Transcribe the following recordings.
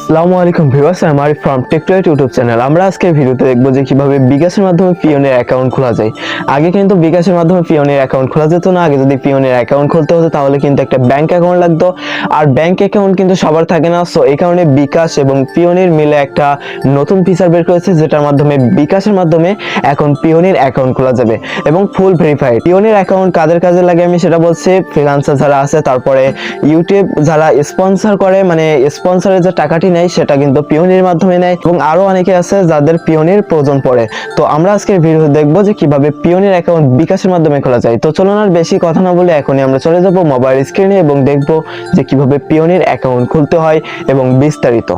আসসালামু আলাইকুম ভিউয়ার্স, আমার ফ্রম টেকটুয়েট ইউটিউব চ্যানেল। আমরা আজকে ভিডিওতে দেখবো যে কিভাবে বিকাশের মাধ্যমে পিওনিয়ার অ্যাকাউন্ট খোলা যায়। আগে কিন্তু বিকাশের মাধ্যমে পিওনিয়ার অ্যাকাউন্ট খোলা যেত না। আগে যদি পিওনিয়ার অ্যাকাউন্ট খুলতে হতো তাহলে কিন্তু একটা ব্যাংক অ্যাকাউন্ট লাগতো, আর ব্যাংক অ্যাকাউন্ট কিন্তু সবার থাকে না। সো এই কারণে বিকাশ এবং পিওনিয়ার মিলে একটা নতুন ফিচার বের করেছে, যেটার মাধ্যমে বিকাশের মাধ্যমে এখন পিওনিয়ার অ্যাকাউন্ট খোলা যাবে এবং ফুল ভেরিফাইড। পিওনিয়ার অ্যাকাউন্ট কাদের কাজে লাগে আমি সেটা বলছি। ফ্রিল্যান্সার যারা আছে, তারপরে ইউটিউব যারা স্পন্সর করে, মানে স্পন্সরের যে টাকাটি নেয় সেটা কিন্তু পিওনিয়ার মাধ্যমে নেয়, এবং আরো অনেকে আছে যাদের পিওনিয়ার প্রয়োজন পড়ে। তো আমরা আজকে ভিডিও দেখবো যে কিভাবে পিওনিয়ার অ্যাকাউন্ট বিকাশের মাধ্যমে খোলা যায়। তো চলুন আর বেশি কথা না বলে এখনই আমরা চলে যাব মোবাইল স্ক্রিনে এবং দেখবো যে কিভাবে পিওনিয়ার অ্যাকাউন্ট খুলতে হয় এবং বিস্তারিত।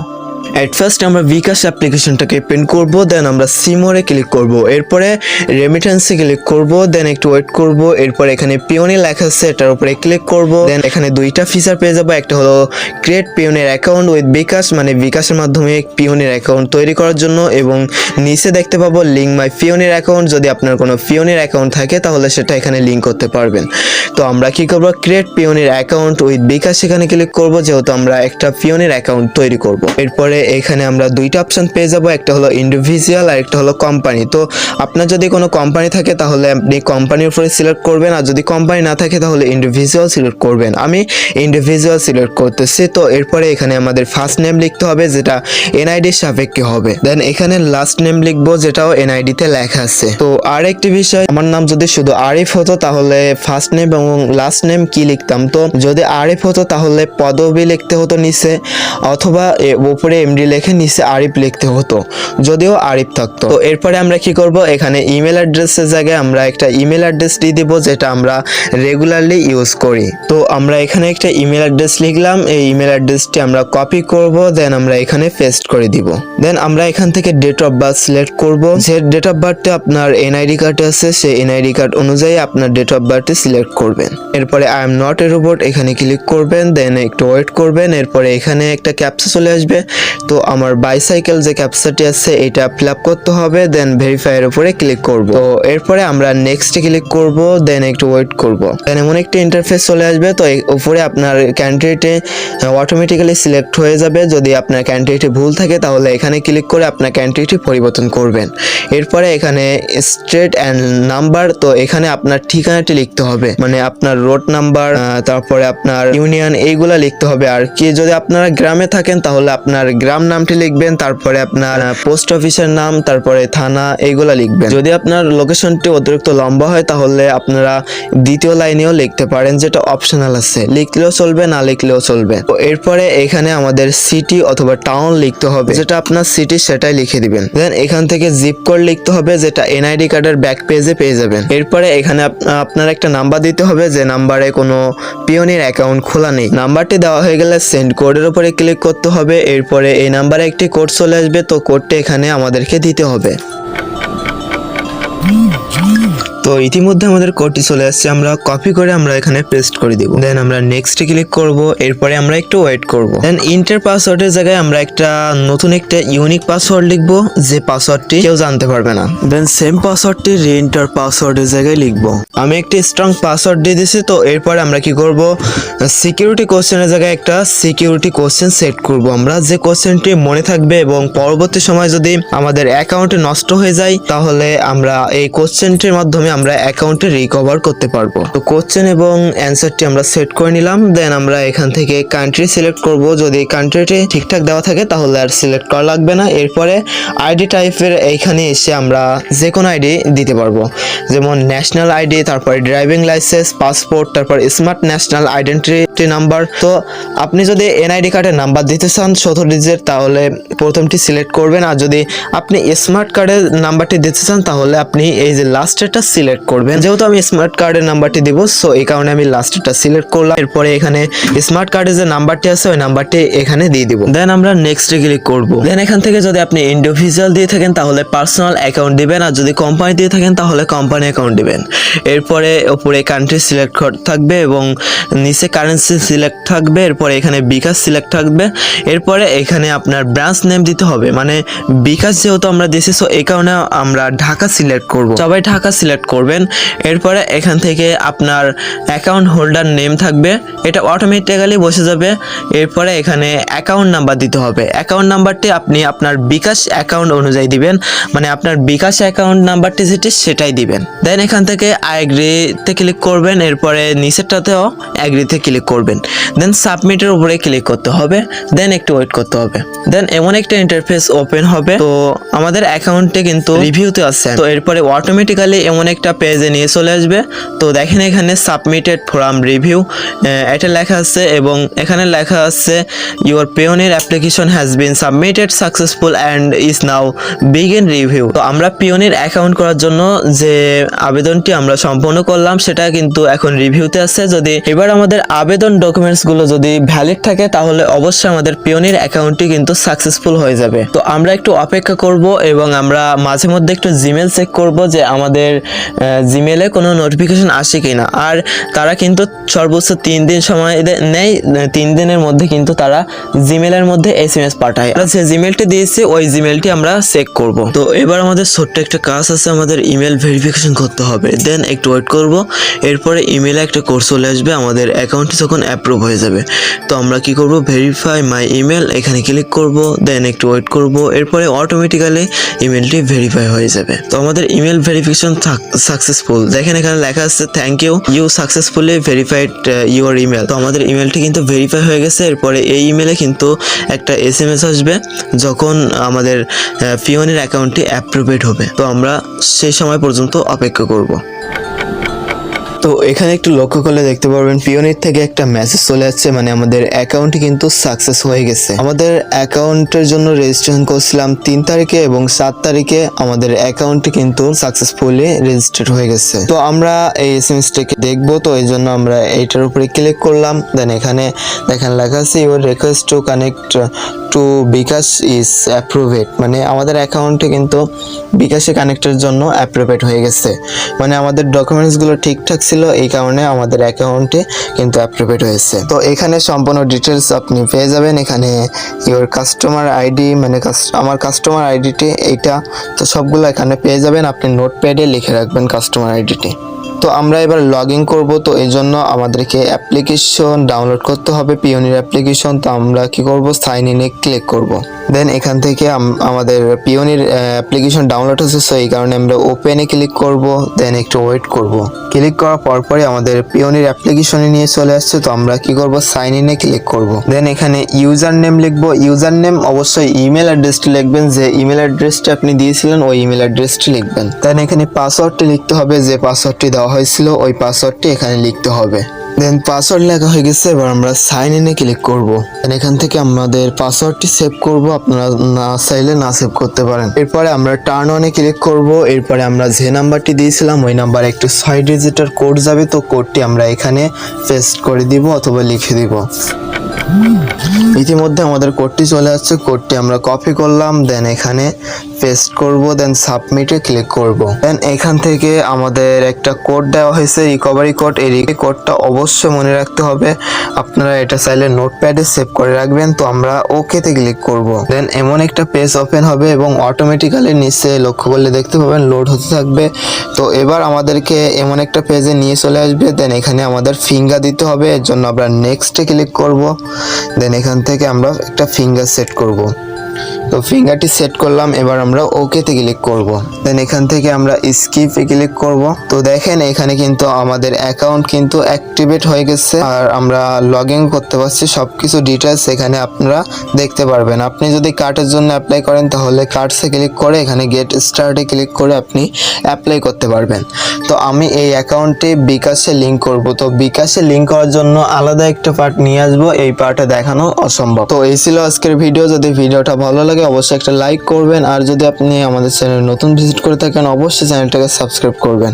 এট ফার্স্ট আমরা বিকাশ অ্যাপ্লিকেশনটাকে ওপেন করব, দেন আমরা সিমোরে ক্লিক করব, এরপরে রেমিটেন্সে ক্লিক করব, দেন একটু ওয়েট করব, এরপর এখানে পিওনিয়ার লেখা আছে এটার উপরে ক্লিক করব, দেন এখানে দুইটা ফিচার পেয়ে যাব। একটা হলো ক্রিয়েট পিওনিয়ার অ্যাকাউন্ট উইথ বিকাশ, মানে বিকাশের মাধ্যমে পিওনিয়ার অ্যাকাউন্ট তৈরি করার জন্য, এবং নিচে দেখতে পাবো লিঙ্ক মাই পিওনিয়ার অ্যাকাউন্ট। যদি আপনার কোনো পিওনিয়ার অ্যাকাউন্ট থাকে তাহলে সেটা এখানে লিঙ্ক করতে পারবেন। তো আমরা কি করব, ক্রিয়েট পিওনিয়ার অ্যাকাউন্ট উইথ বিকাশ এখানে ক্লিক করব, যেহেতু আমরা একটা পিওনিয়ার অ্যাকাউন্ট তৈরি করব। এরপরে এখানে আমরা দুইটা অপশন পেয়ে যাব, একটা হলো ইন্ডিভিজুয়াল আর একটা হলো কোম্পানি। তো আপনার যদি কোনো কোম্পানি থাকে তাহলে আপনি কোম্পানির উপরে সিলেক্ট করবেন, আর যদি কোম্পানি না থাকে তাহলে ইন্ডিভিজুয়াল সিলেক্ট করবেন। আমি ইন্ডিভিজুয়াল সিলেক্ট করতেছি। তো এরপরে এখানে আমাদের ফার্স্ট নেম লিখতে হবে, যেটা এনআইডির সাপেক্ষে হবে। দেন এখানে লাস্ট নেম লিখবো, যেটাও এনআইডি তে লেখা আছে। তো আর একটি বিষয়, আমার নাম যদি শুধু আরিফ হতো তাহলে ফার্স্ট নেম এবং লাস্ট নেম কি লিখতাম। তো যদি আরিফ হতো তাহলে পদবি লিখতে হতো নিচে, অথবা উপরে এমডি লিখে নিচে আরিফ লিখতে হতো, যদিও আরিফ থাকতো। তো এরপরে আমরা কি করব, এখানে ইমেল অ্যাড্রেসের জায়গায় আমরা একটা ইমেল অ্যাড্রেস দিয়ে দিব, যেটা আমরা রেগুলারলি ইউজ করি। তো আমরা এখানে একটা ইমেল অ্যাড্রেস লিখলাম, এই ইমেল অ্যাড্রেসটি আমরা কপি করব, দেন আমরা এখানে পেস্ট করে দিব। দেন আমরা এখান থেকে ডেট অফ বার্থ সিলেক্ট করব, যে ডেট অফ বার্থটা আপনার এনআইডি কার্ডে আছে সেই এনআইডি কার্ড অনুযায়ী আপনার ডেট অফ বার্থটি সিলেক্ট করবেন। এরপরে I am not a robot এখানে ক্লিক করবেন, দেন একটু ওয়েট করবেন। এরপরে এখানে একটা ক্যাপচা চলে আসবে। তো আমার বাইসাইকেল যে ক্যাপচাটি আছে এটা ফিল আপ করতে হবে, দেন ভেরিফাই এর উপরে ক্লিক করব। তো এরপরে আমরা নেক্সট ক্লিক করব, দেন একটু ওয়েট করব। দেন এমন একটা ইন্টারফেস চলে আসবে। তো উপরে আপনার ক্যান্ডিডেটে অটোমেটিক্যালি সিলেক্ট হয়ে যাবে। যদি আপনার ক্যান্ডিডেটে ভুল থাকে তাহলে এখানে ক্লিক করে আপনার ক্যান্ডিডেটটি পরিবর্তন করবেন। এরপরে এখানে স্টেট অ্যান্ড নাম্বার, তো এখানে আপনার ঠিকানাটি লিখতে হবে, মানে আপনার রোড নাম্বার, তারপরে আপনার ইউনিয়ন, এইগুলা লিখতে হবে। আর কি যদি আপনারা গ্রামে থাকেন তাহলে আপনার গ্রাম নামটি লিখবেন, তারপরে আপনার পোস্ট অফিসের নাম, তারপরে থানা, এইগুলা লিখবেন। যদি আপনার লোকেশনটি অতিরিক্ত লম্বা হয় তাহলে আপনারা দ্বিতীয় লাইনেও লিখতে পারেন, যেটা অপশনাল আছে, লিখলেও চলবে না লিখলেও চলবে। তো এরপরে এখানে আমাদের সিটি অথবা টাউন লিখতে হবে, যেটা আপনার সিটি সেটাই লিখে দিবেন। দেন এখান থেকে জিপ কোড লিখতে হবে, যেটা এনআইডি কার্ডের ব্যাক পেজে পেয়ে যাবেন। এরপরে এখানে আপনার একটা নাম্বার দিতে হবে, যে নাম্বারে কোনো পিওনিয়ার অ্যাকাউন্ট খোলা নেই। নাম্বারটি দেওয়া হয়ে গেলে সেন্ড কোডের উপরে ক্লিক করতে হবে। এরপরে এই নাম্বারে একটি কোড চলে আসবে, তো কোডটি এখানে আমাদেরকে দিতে হবে। তো ইতিমধ্যে আমাদের কোডটি চলে আসছে, আমরা কপি করে আমরা এখানে পেস্ট করে দিব। দেন আমরা নেক্সটে ক্লিক করব, এরপরে আমরা একটু ওয়েট করব। দেন ইন্টার পাসওয়ার্ডের জায়গায় আমরা একটা নতুন একটা ইউনিক পাসওয়ার্ড লিখব, যে পাসওয়ার্ডটি কেউ জানতে পারবে না। দেন সেম পাসওয়ার্ডটি রিএন্টার পাসওয়ার্ডের জায়গায় লিখব। আমি একটি স্ট্রং পাসওয়ার্ড দিয়ে দিয়েছি। তো এরপরে আমরা কি করব, সিকিউরিটি কোশ্চেনের জায়গায় একটা সিকিউরিটি কোশ্চেন সেট করব আমরা, যে কোশ্চেনটি মনে থাকবে এবং পরবর্তী সময় যদি আমাদের অ্যাকাউন্টে নষ্ট হয়ে যায় তাহলে আমরা এই কোশ্চেনটির মাধ্যমে আমরা অ্যাকাউন্টে রিকভার করতে পারবো। তো কোশ্চেন এবং অ্যান্সারটি আমরা সেট করে নিলাম। দেন আমরা এখান থেকে কান্ট্রি সিলেক্ট করব, যদি কান্ট্রিটি ঠিকঠাক দেওয়া থাকে তাহলে আর সিলেক্ট করা লাগবে না। এরপরে আইডি টাইপের এইখানে এসে আমরা যে কোনো আইডি দিতে পারবো, যেমন ন্যাশনাল আইডি, তারপরে ড্রাইভিং লাইসেন্স, পাসপোর্ট, তারপর স্মার্ট ন্যাশনাল আইডেন্টিটি নাম্বার। তো আপনি যদি এনআইডি কার্ডের নাম্বার দিতে চান 14 ডিজিট তাহলে প্রথমটি সিলেক্ট করবেন, আর যদি আপনি স্মার্ট কার্ডের নাম্বারটি দিতে চান তাহলে আপনি এই যে লাস্টেরটা সিলেক্ট করবেন। যেহেতু আমি স্মার্ট কার্ডের নাম্বারটি দিব, সো এই কারণে আমি লাস্টেরটা সিলেক্ট করলাম। এরপরে এখানে স্মার্ট কার্ডের যে নাম্বারটি আছে ওই নাম্বারটি এখানে দিয়ে দিব। দেন আমরা নেক্সটে ক্লিক করব। দেন এখান থেকে যদি আপনি ইন্ডিভিজুয়াল দিয়ে থাকেন তাহলে পার্সোনাল অ্যাকাউন্ট দিবেন, আর যদি কোম্পানি দিয়ে থাকেন তাহলে কোম্পানি অ্যাকাউন্ট দিবেন। এরপরে উপরে কান্ট্রি সিলেক্ট থাকবে এবং নিচে কারেন্সি সিলেক্ট থাকবে। এরপরে এখানে বিকাশ সিলেক্ট থাকবে। এরপরে এখানে আপনার ব্রাঞ্চ নেম দিতে হবে, মানে বিকাশ যেহেতু আমরা দিয়েছি সো এই কারণে আমরা ঢাকা সিলেক্ট করব। সবাই ঢাকা সিলেক্ট করবেন। এরপরে এখান থেকে আপনার অ্যাকাউন্ট হোল্ডার নেম থাকবে, এটা অটোমেটিক্যালি বসে যাবে। এরপরে এখানে অ্যাকাউন্ট নাম্বার দিতে হবে। অ্যাকাউন্ট নাম্বারটি আপনি আপনার বিকাশ অ্যাকাউন্ট অনুযায়ী দিবেন, মানে আপনার বিকাশ অ্যাকাউন্ট নাম্বারটি যেটি সেটাই দিবেন। দেন এখান থেকে অ্যাগ্রিতে ক্লিক করবেন, এরপরে নিচেরটাতেও অ্যাগ্রিতে ক্লিক করবেন। দেন সাবমিটের উপরে ক্লিক করতে হবে, দেন একটু ওয়েট করতে হবে। দেন এমন একটা ইন্টারফেস ওপেন হবে। তো আমাদের অ্যাকাউন্টে কিন্তু রিভিউতে আছে, তো এরপরে অটোমেটিক্যালি এমন একটা পেজে নিয়ে চলে আসবে। তো দেখেন এখানে সাবমিটেড ফ্রম রিভিউ এটা লেখা আছে, এবং এখানে লেখা আছে your pioneer application has been submitted successful and is now begin review. তো আমরা পিওনিয়ার অ্যাকাউন্ট করার জন্য যে আবেদনটি আমরা সম্পন্ন করলাম সেটা কিন্তু এখন রিভিউতে আছে। যদি এবার আমাদের আবেদন ডকুমেন্টস গুলো যদি ভ্যালিড থাকে তাহলে অবশ্যই আমাদের পিওনিয়ার অ্যাকাউন্টটি কিন্তু সাকসেসফুল হয়ে যাবে। তো আমরা একটু অপেক্ষা করব, এবং আমরা মাঝে মধ্যে একটু জিমেল চেক করব যে আমাদের জিমেলে কোনো নোটিফিকেশন আসে কিনা। আর তারা কিন্তু সর্বোচ্চ 3 দিন সময় নেয়, 3 দিনের মধ্যে কিন্তু তারা জিমেলের মধ্যে SMS পাঠায়। আমরা যে জিমেলটি দিয়েছি ওই জিমেলটি আমরা চেক করব। তো এবার আমাদের ছোট্ট একটা কাজ আছে, আমাদের ইমেল ভেরিফিকেশন করতে হবে। দেন একটু ওয়েট করব, এরপরে ইমেলে একটা কোড চলে আসবে আমাদের অ্যাকাউন্টটি যখন অ্যাপ্রুভ হয়ে যাবে। তো আমরা কি করব, ভেরিফাই মাই ইমেল এখানে ক্লিক করব, দেন একটু ওয়েট করব, এরপরে অটোমেটিক্যালি ইমেলটি ভেরিফাই হয়ে যাবে। তো আমাদের ইমেল ভেরিফিকেশন সাকসেসফুল, দেখেন এখানে লেখা আছে thank you successfully verified your email. তো আমাদের ইমেলটি কিন্তু ভেরিফাই হয়ে গেছে। এরপরে এই ইমেলে কিন্তু একটা SMS আসবে যখন আমাদের পিওনিয়ার অ্যাকাউন্টটি অ্যাপ্রুভেড হবে। তো আমরা সেই সময় পর্যন্ত অপেক্ষা করব। তো এখানে একটু লক্ষ্য করলে দেখতে পারবেন পিওনিয়ার থেকে একটা মেসেজ চলে আসছে, মানে আমাদের অ্যাকাউন্টটি কিন্তু সাকসেস হয়ে গেছে। আমাদের অ্যাকাউন্টের জন্য রেজিস্ট্রেশন করছিলাম 3 তারিখে এবং 7 তারিখে আমাদের অ্যাকাউন্টটি কিন্তু সাকসেসফুলি রেজিস্টার্ড হয়ে গেছে। তো আমরা এই SMS-টাকে দেখবো, তো এই জন্য আমরা এইটার উপরে ক্লিক করলাম। দেন এখানে দেখেন লেখা আছে your request to connect to bKash is approved, মানে আমাদের অ্যাকাউন্টে কিন্তু বিকাশে কানেক্টের জন্য অ্যাপ্রুভেড হয়ে গেছে। মানে আমাদের ডকুমেন্টসগুলো ঠিকঠাক ছিল, এই কারণে আমাদের অ্যাকাউন্টে কিন্তু অ্যাপ্রুভেড হয়েছে। তো এখানে সম্পূর্ণ ডিটেলস আপনি পেয়ে যাবেন। এখানে ইউর কাস্টমার আইডি, মানে আমার কাস্টমার আইডিটি এইটা, তো সবগুলো এখানে পেয়ে যাবেন। আপনি নোটপ্যাডে লিখে রাখবেন কাস্টমার আইডিটি। তো আমরা এবার লগ ইন করবো, তো এই জন্য আমাদেরকে অ্যাপ্লিকেশন ডাউনলোড করতে হবে, পিওনিয়ার অ্যাপ্লিকেশন। তো আমরা কি করব, সাইন ইনে ক্লিক করব। দেন এখান থেকে আমাদের পিওনিয়ার অ্যাপ্লিকেশন ডাউনলোড হচ্ছে, সো এই কারণে আমরা ওপেনে ক্লিক করব। দেন একটু ওয়েট করব। ক্লিক করার পরপরই আমাদের পিওনিয়ার অ্যাপ্লিকেশনে নিয়ে চলে আসছে। তো আমরা কি করব, সাইন ইনে ক্লিক করব। দেন এখানে ইউজার নেম লিখবো। ইউজার নেম অবশ্যই ইমেল অ্যাড্রেসটি লিখবেন, যে ইমেল অ্যাড্রেসটি আপনি দিয়েছিলেন ওই ইমেল অ্যাড্রেসটি লিখবেন। দেন এখানে পাসওয়ার্ডটি লিখতে হবে, যে পাসওয়ার্ডটি দেওয়া হয়েছিল ওই পাসওয়ার্ডটি এখানে লিখতে হবে। দেন পাসওয়ার্ড লেখা হয়ে গেছে, এবার আমরা সাইন ইনে ক্লিক করব। দেন এখান থেকে আমাদের পাসওয়ার্ডটি সেভ করব, আপনারা না চাইলে না সেভ করতে পারেন। এরপরে আমরা টার্ন অনে ক্লিক করব। এরপরে আমরা যে নাম্বারটি দিয়েছিলাম ওই নাম্বারে একটু 6 ডিজিটের কোড যাবে, তো কোডটি আমরা এখানে পেস্ট করে দিব অথবা লিখে দিব। ইতিমধ্যে আমাদের কোডটি চলে আসছে, কোডটি আমরা কপি করলাম, দেন এখানে পেস্ট করব, দেন সাবমিটে ক্লিক করব। দেন এখান থেকে আমাদের একটা কোড দেওয়া হয়েছে, রিকভারি কোড। এই কোডটা অবশ্যই মনে রাখতে হবে, আপনারা এটা চাইলে নোটপ্যাডে সেভ করে রাখবেন। তো আমরা ওকেতে ক্লিক করব। দেন এমন একটা পেজ ওপেন হবে এবং অটোমেটিক্যালি নিচে লক্ষ্য করলে দেখতে পাবেন লোড হতে থাকবে। তো এবার আমাদেরকে এমন একটা পেজে নিয়ে চলে আসবে। দেন এখানে আমাদের ফিঙ্গার দিতে হবে, এর জন্য আমরা নেক্সটে ক্লিক করব। দেন এখান থেকে আমরা একটা ফিঙ্গার সেট করব। তো ফিঙ্গারটি সেট করলাম, এবার আমরা ওকেতে ক্লিক করব। দেন এখান থেকে আমরা স্কিপে ক্লিক করব। তো দেখেন এখানে কিন্তু আমাদের অ্যাকাউন্ট কিন্তু অ্যাক্টিভেট হয়ে গেছে, আর আমরা লগ ইন করতে পারছি। সবকিছু ডিটেলস এখানে আপনারা দেখতে পারবেন। আপনি যদি কার্ডের জন্য অ্যাপ্লাই করেন তাহলে কার্ডসে ক্লিক করে এখানে গেট স্টার্টে ক্লিক করে আপনি অ্যাপ্লাই করতে পারবেন। তো আমি এই অ্যাকাউন্টে বিকাশে লিঙ্ক করব। তো বিকাশে লিঙ্ক করার জন্য আলাদা একটা পার্ট নিয়ে আসবো, এই পার্টে দেখানো অসম্ভব। তো এই ছিল আজকের ভিডিও। যদি ভিডিওটা ভালো লাগে অবশ্যই একটা লাইক করবেন, আর যদি আপনি আমাদের চ্যানেল নতুন ভিজিট করে থাকেন অবশ্যই চ্যানেলটাকে সাবস্ক্রাইব করবেন।